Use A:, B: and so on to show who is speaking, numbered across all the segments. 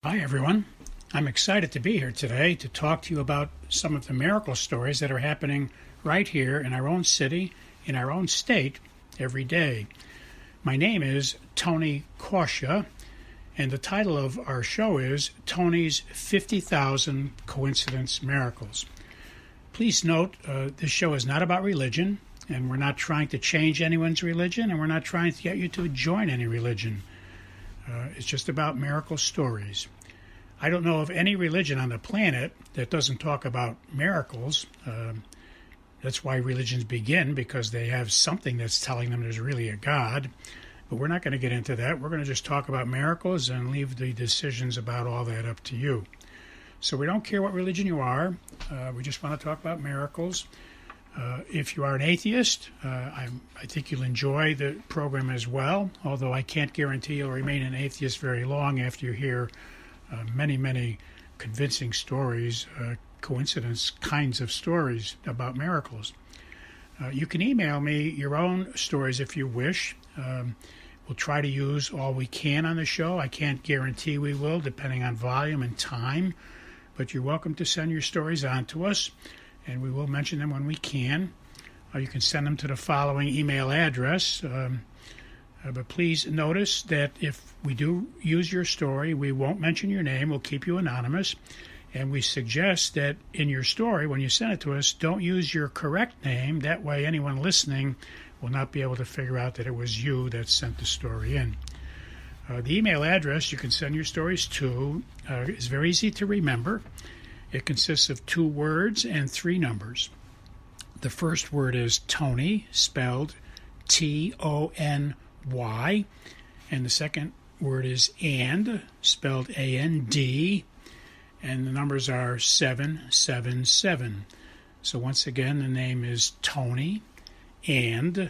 A: Hi, everyone. I'm excited to be here today to talk to you about some of the miracle stories that are happening right here in our own city, in our own state, every day. My name is Tony Kausha, and the title of our show is Tony's 50,000 Coincidence Miracles. Please note, this show is not about religion, and we're not trying to change anyone's religion, and we're not trying to get you to join any religion. It's just about miracle stories. I don't know of any religion on the planet that doesn't talk about miracles. That's why religions begin, because they have something that's telling them there's really a God. But we're not going to get into that. We're going to just talk about miracles and leave the decisions about all that up to you. So we don't care what religion you are. We just want to talk about miracles. If you are an atheist, I think you'll enjoy the program as well, although I can't guarantee you'll remain an atheist very long after you hear many convincing stories, coincidence kinds of stories about miracles. You can email me your own stories if you wish. We'll try to use all we can on the show. I can't guarantee we will, depending on volume and time, but you're welcome to send your stories on to us, and we will mention them when we can. You can send them to the following email address. But please notice that if we do use your story, we won't mention your name. We'll keep you anonymous. And we suggest that in your story, when you send it to us, don't use your correct name. That way anyone listening will not be able to figure out that it was you that sent the story in. The email address you can send your stories to is very easy to remember. It consists of 2 words and 3 numbers. The first word is Tony, spelled Tony, and the second word is and, spelled A-N-D, and the numbers are 777. So once again, the name is Tony and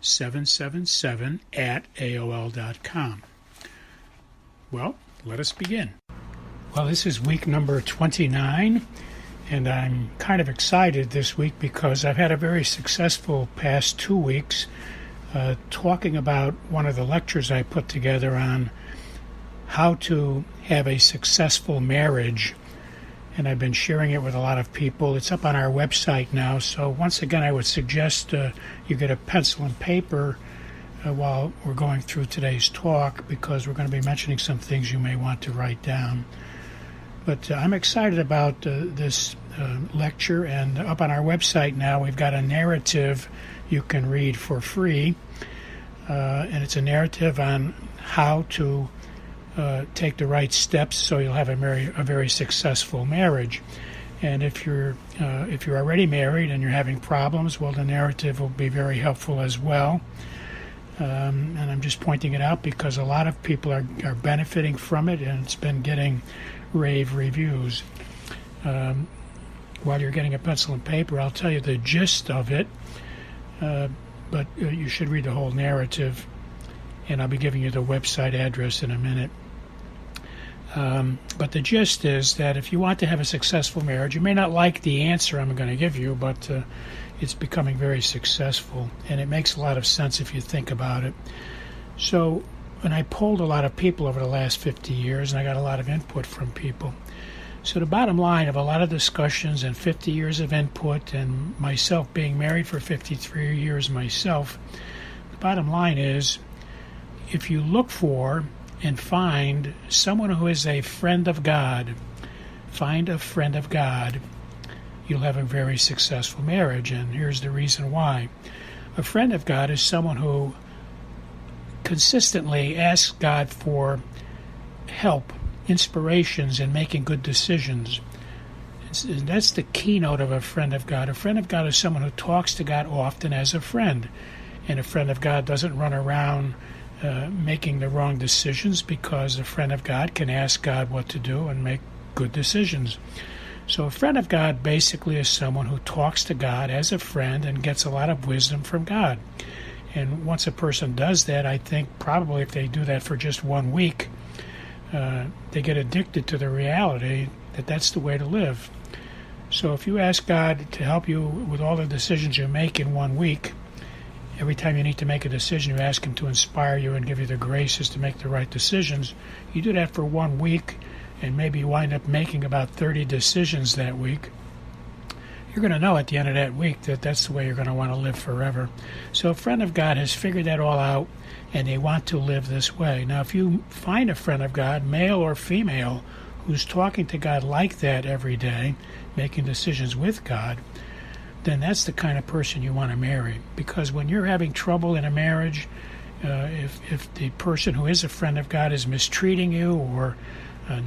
A: 777 at AOL.com. Well, let us begin. Well, this is week number 29, and I'm kind of excited this week because I've had a very successful past 2 weeks talking about one of the lectures I put together on how to have a successful marriage, and I've been sharing it with a lot of people. It's up on our website now, so once again I would suggest you get a pencil and paper while we're going through today's talk, because we're going to be mentioning some things you may want to write down. But I'm excited about this lecture, and up on our website now we've got a narrative you can read for free, and it's a narrative on how to take the right steps so you'll have a very successful marriage. And if you're already married and you're having problems, well, the narrative will be very helpful as well. And I'm just pointing it out because a lot of people are benefiting from it, and it's been getting rave reviews. While you're getting a pencil and paper, I'll tell you the gist of it, but you should read the whole narrative, and I'll be giving you the website address in a minute. But the gist is that if you want to have a successful marriage, you may not like the answer I'm going to give you, but it's becoming very successful, and it makes a lot of sense if you think about it. So, and I polled a lot of people over the last 50 years, and I got a lot of input from people. So the bottom line of a lot of discussions and 50 years of input, and myself being married for 53 years myself, the bottom line is, if you look for and find someone who is a friend of God, find a friend of God, you'll have a very successful marriage. And here's the reason why. A friend of God is someone who consistently asks God for help, inspirations, in making good decisions. And that's the keynote of a friend of God. A friend of God is someone who talks to God often as a friend. And a friend of God doesn't run around making the wrong decisions, because a friend of God can ask God what to do and make good decisions. So a friend of God basically is someone who talks to God as a friend and gets a lot of wisdom from God. And once a person does that, I think probably if they do that for just 1 week, they get addicted to the reality that that's the way to live. So if you ask God to help you with all the decisions you make in 1 week, Every time you need to make a decision, you ask him to inspire you and give you the graces to make the right decisions. You do that for 1 week, and maybe you wind up making about 30 decisions that week. You're going to know at the end of that week that that's the way you're going to want to live forever. So a friend of God has figured that all out, and they want to live this way. Now, if you find a friend of God, male or female, who's talking to God like that every day, making decisions with God, then that's the kind of person you want to marry. Because when you're having trouble in a marriage, if the person who is a friend of God is mistreating you, or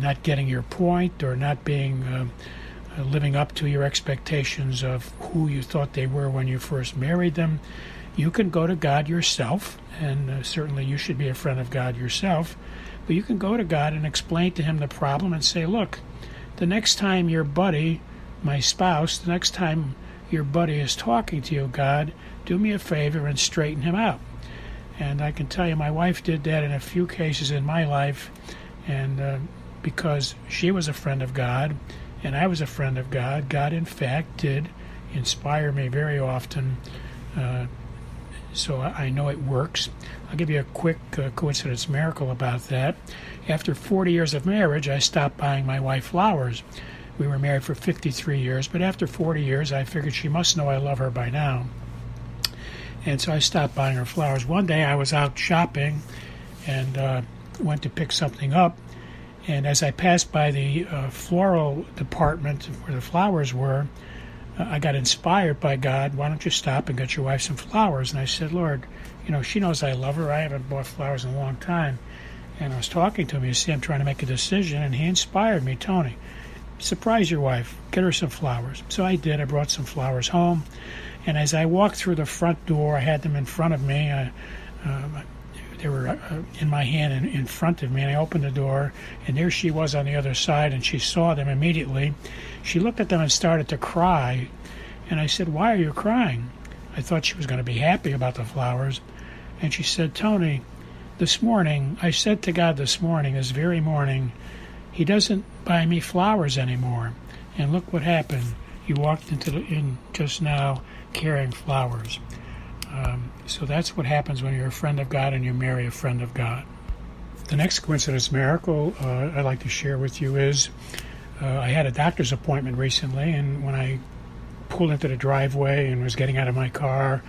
A: not getting your point, or not being living up to your expectations of who you thought they were when you first married them, you can go to God yourself, and certainly you should be a friend of God yourself, but you can go to God and explain to him the problem and say, look, the next time your buddy, my spouse, the next time your buddy is talking to you, God, do me a favor and straighten him out. And I can tell you, my wife did that in a few cases in my life, and because she was a friend of God, and I was a friend of God, God, in fact, did inspire me very often, so I know it works. I'll give you a quick coincidence miracle about that. After 40 years of marriage, I stopped buying my wife flowers. We were married for 53 years, but after 40 years, I figured she must know I love her by now. And so I stopped buying her flowers. One day I was out shopping and went to pick something up. And as I passed by the floral department where the flowers were, I got inspired by God. Why don't you stop and get your wife some flowers? And I said, Lord, she knows I love her. I haven't bought flowers in a long time. And I was talking to him. You see, I'm trying to make a decision. And he inspired me, Tony, surprise your wife. Get her some flowers. So I did. I brought some flowers home. And as I walked through the front door, I had them in front of me. They were in my hand in front of me, and I opened the door, and there she was on the other side, and she saw them immediately. She looked at them and started to cry, and I said, why are you crying? I thought she was going to be happy about the flowers, and she said, Tony, this morning, I said to God this very morning, he doesn't buy me flowers anymore, and look what happened. You walked in just now carrying flowers. So that's what happens when you're a friend of God and you marry a friend of God. The next coincidence miracle I'd like to share with you is I had a doctor's appointment recently, and when I pulled into the driveway and was getting out of my car,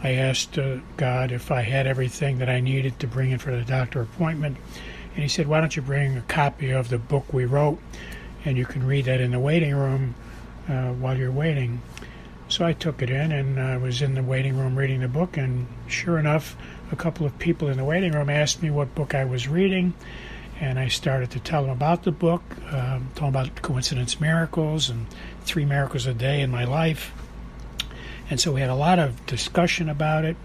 A: I asked God if I had everything that I needed to bring in for the doctor appointment. And he said, why don't you bring a copy of the book we wrote, and you can read that in the waiting room while you're waiting. So I took it in, and I was in the waiting room reading the book, and sure enough, a couple of people in the waiting room asked me what book I was reading, and I started to tell them about the book, told them about coincidence miracles and 3 miracles a day in my life. And so we had a lot of discussion about it,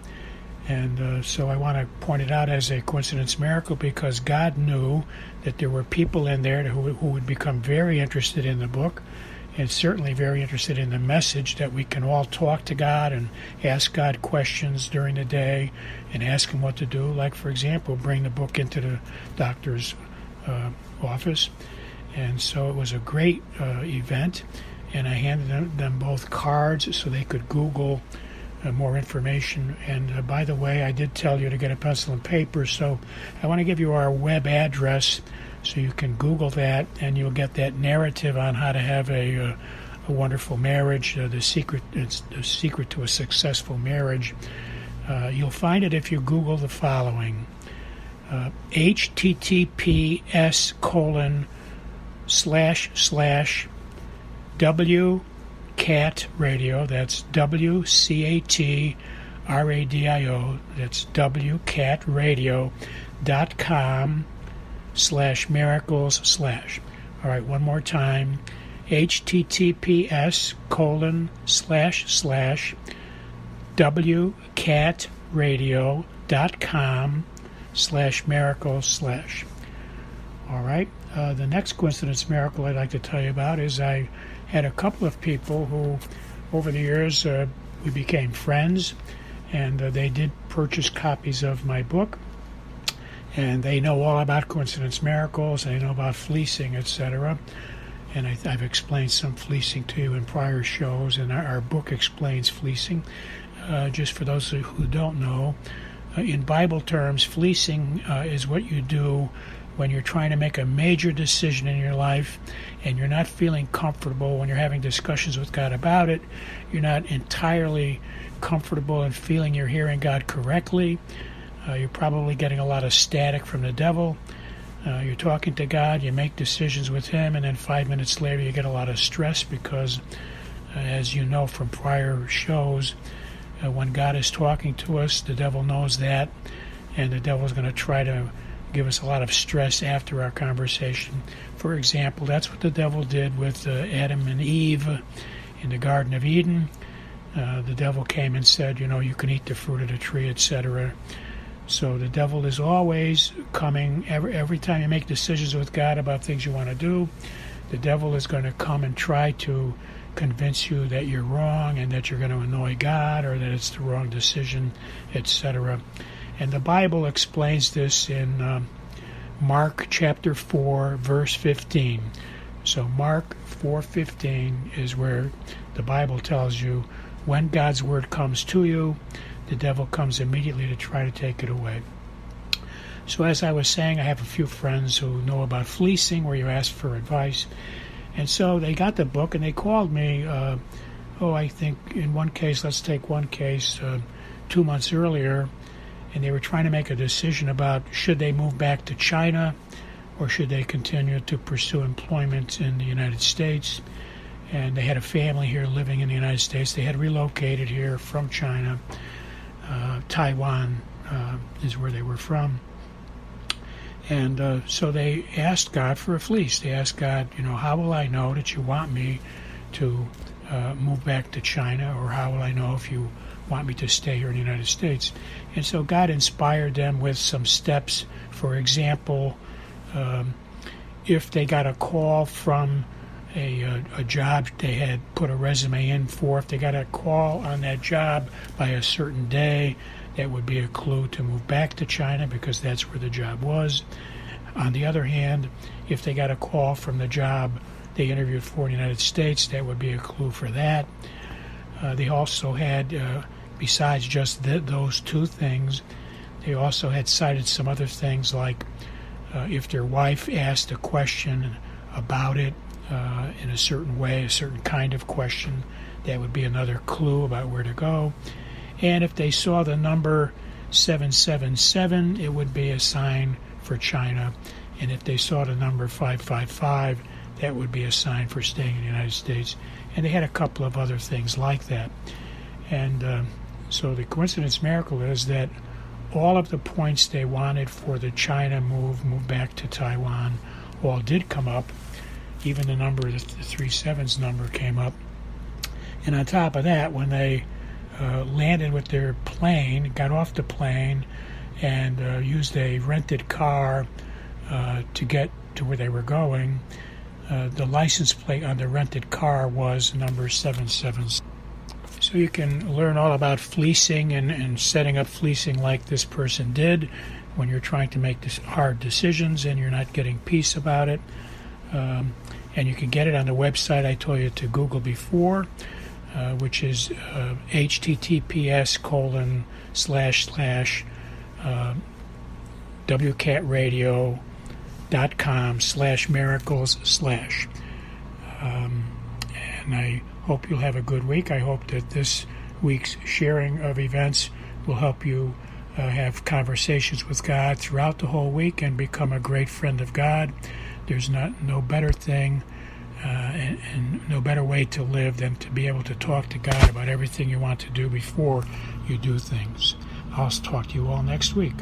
A: and so I want to point it out as a coincidence miracle because God knew that there were people in there who would become very interested in the book, and certainly very interested in the message that we can all talk to God and ask God questions during the day and ask him what to do. Like, for example, bring the book into the doctor's office. And so it was a great event, and I handed them both cards so they could Google more information. And by the way, I did tell you to get a pencil and paper, so I want to give you our web address so you can Google that, and you'll get that narrative on how to have a wonderful marriage, the secret to a successful marriage. You'll find it if you Google the following: https://WCAT radio, that's WCATRADIO, that's WCATradio.com/miracles/. All right, one more time, https://WCATradio.com/miracles/. All right, the next coincidence miracle I'd like to tell you about is I had a couple of people who, over the years, we became friends, and they did purchase copies of my book. And they know all about coincidence miracles, they know about fleecing, etc. And I've explained some fleecing to you in prior shows, and our book explains fleecing. just for those who don't know, in Bible terms, fleecing is what you do when you're trying to make a major decision in your life and you're not feeling comfortable when you're having discussions with God about it. You're not entirely comfortable in feeling you're hearing God correctly. You're probably getting a lot of static from the devil. You're talking to God, you make decisions with Him, and then 5 minutes later you get a lot of stress because, as you know from prior shows, when God is talking to us, the devil knows that, and the devil is going to try to give us a lot of stress after our conversation. For example, that's what the devil did with Adam and Eve in the Garden of Eden. The devil came and said, you can eat the fruit of the tree, etc. So the devil is always coming. Every time you make decisions with God about things you want to do, the devil is going to come and try to convince you that you're wrong and that you're going to annoy God or that it's the wrong decision, etc. And the Bible explains this in Mark chapter 4, verse 15. So Mark 4:15 is where the Bible tells you when God's word comes to you, the devil comes immediately to try to take it away. So as I was saying, I have a few friends who know about fleecing, where you ask for advice. And so they got the book and they called me, I think in one case, let's take one case, 2 months earlier, and they were trying to make a decision about should they move back to China or should they continue to pursue employment in the United States. And they had a family here living in the United States. They had relocated here from China. Taiwan is where they were from. And so they asked God for a fleece. They asked God, how will I know that you want me to move back to China, or how will I know if you want me to stay here in the United States? And so God inspired them with some steps. For example, if they got a call from a job they had put a resume in for, if they got a call on that job by a certain day, that would be a clue to move back to China because that's where the job was. On the other hand, if they got a call from the job they interviewed for in the United States, that would be a clue for that. They also had, besides just those two things, they also had cited some other things like if their wife asked a question about it in a certain way, a certain kind of question, that would be another clue about where to go. And if they saw the number 777, it would be a sign for China. And if they saw the number 555, that would be a sign for staying in the United States. And they had a couple of other things like that. And so the coincidence miracle is that all of the points they wanted for the China move back to Taiwan, all did come up. Even the number, the 37's number came up. And on top of that, when they landed with their plane, got off the plane, and used a rented car to get to where they were going, the license plate on the rented car was number 77. So you can learn all about fleecing and setting up fleecing like this person did when you're trying to make hard decisions and you're not getting peace about it. And you can get it on the website I told you to Google before, which is https://wcatradio.com/miracles/. And I hope you'll have a good week. I hope that this week's sharing of events will help you have conversations with God throughout the whole week and become a great friend of God. There's no better thing and no better way to live than to be able to talk to God about everything you want to do before you do things. I'll talk to you all next week.